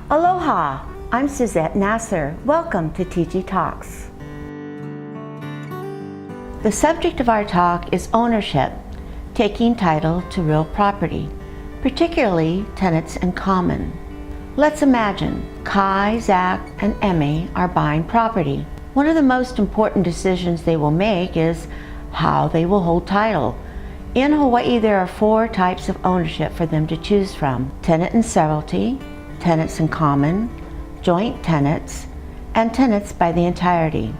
Aloha, I'm Suzette Nasser. Welcome to TG Talks. The subject of our talk is ownership, taking title to real property, particularly tenants in common. Let's imagine Kai, Zach, and Emmy are buying property. One of the most important decisions they will make is how they will hold title. In Hawaii, there are 4 types of ownership for them to choose from: tenant in severalty, tenants in common, joint tenants, and tenants by the entirety.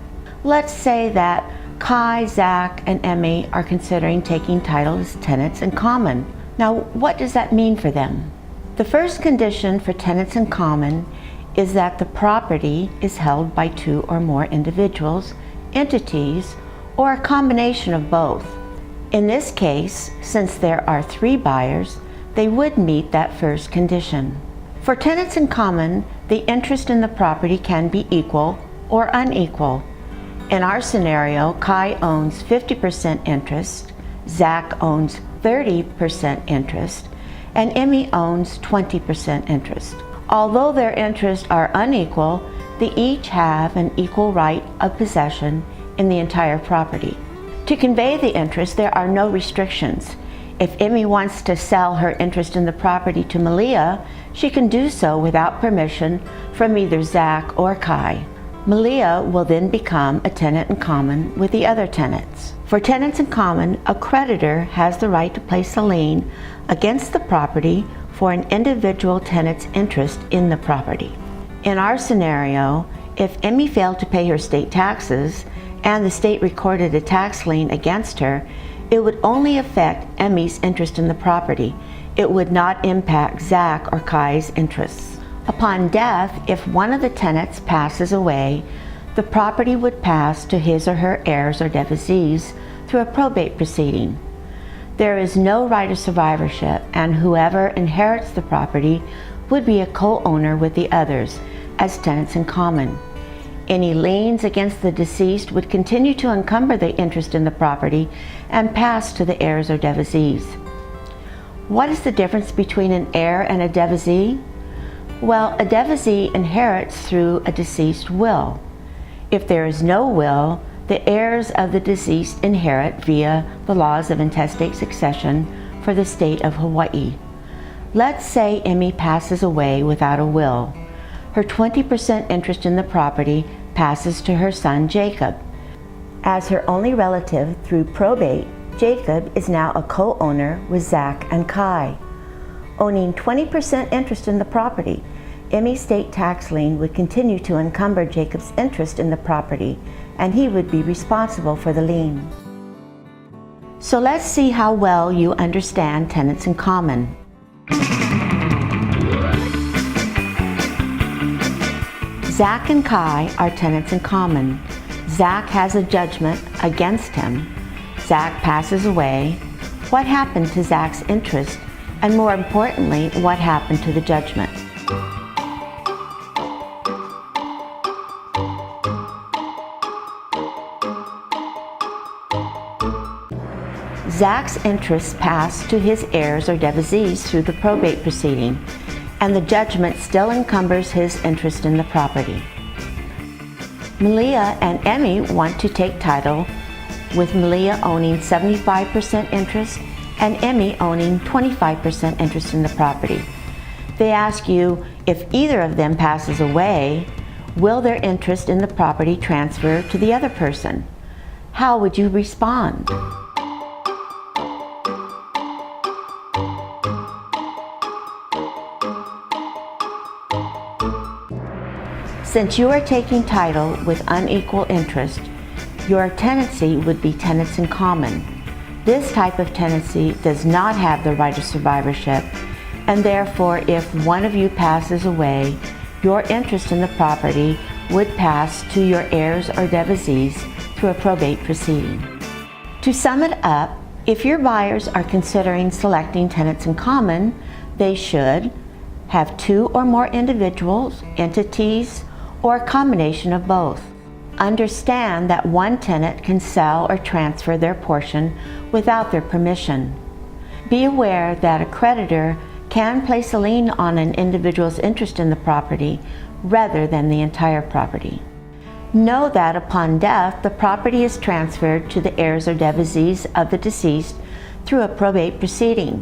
Let's say that Kai, Zach, and Emmy are considering taking title as tenants in common. Now, what does that mean for them? The first condition for tenants in common is that the property is held by 2 or more individuals, entities, or a combination of both. In this case, since there are 3 buyers, they would meet that first condition. For tenants in common, the interest in the property can be equal or unequal. In our scenario, Kai owns 50% interest, Zach owns 30% interest, and Emmy owns 20% interest. Although their interests are unequal, they each have an equal right of possession in the entire property. To convey the interest, there are no restrictions. If Emmy wants to sell her interest in the property to Malia, she can do so without permission from either Zach or Kai. Malia will then become a tenant in common with the other tenants. For tenants in common, a creditor has the right to place a lien against the property for an individual tenant's interest in the property. In our scenario, if Emmy failed to pay her state taxes and the state recorded a tax lien against her, it would only affect Emmy's interest in the property. It would not impact Zach or Kai's interests. Upon death, if one of the tenants passes away, the property would pass to his or her heirs or devisees through a probate proceeding. There is no right of survivorship, and whoever inherits the property would be a co-owner with the others as tenants in common. Any liens against the deceased would continue to encumber the interest in the property and pass to the heirs or devisees. What is the difference between an heir and a devizee? Well, a devizee inherits through a deceased will. If there is no will, the heirs of the deceased inherit via the laws of intestate succession for the state of Hawaii. Let's say Emmy passes away without a will. Her 20% interest in the property passes to her son Jacob. As her only relative through probate, Jacob is now a co-owner with Zach and Kai. Owning 20% interest in the property, Emmy's state tax lien would continue to encumber Jacob's interest in the property, and he would be responsible for the lien. So let's see how well you understand tenants in common. Zach and Kai are tenants in common. Zach has a judgment against him. Zach passes away. What happened to Zach's interest? And more importantly, what happened to the judgment? Zach's interests pass to his heirs or devisees through the probate proceeding, and the judgment still encumbers his interest in the property. Malia and Emmy want to take title, with Malia owning 75% interest and Emmy owning 25% interest in the property. They ask you, if either of them passes away, will their interest in the property transfer to the other person? How would you respond? Since you are taking title with unequal interest, your tenancy would be tenants in common. This type of tenancy does not have the right of survivorship, and therefore if one of you passes away, your interest in the property would pass to your heirs or devisees through a probate proceeding. To sum it up, if your buyers are considering selecting tenants in common, they should have 2 or more individuals, entities, or a combination of both. Understand that one tenant can sell or transfer their portion without their permission. Be aware that a creditor can place a lien on an individual's interest in the property rather than the entire property. Know that upon death, the property is transferred to the heirs or devotees of the deceased through a probate proceeding.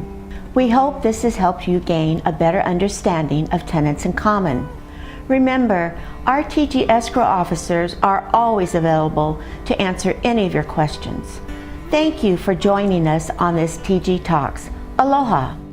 We hope this has helped you gain a better understanding of tenants in common. Remember, our TG escrow officers are always available to answer any of your questions. Thank you for joining us on this TG Talks. Aloha!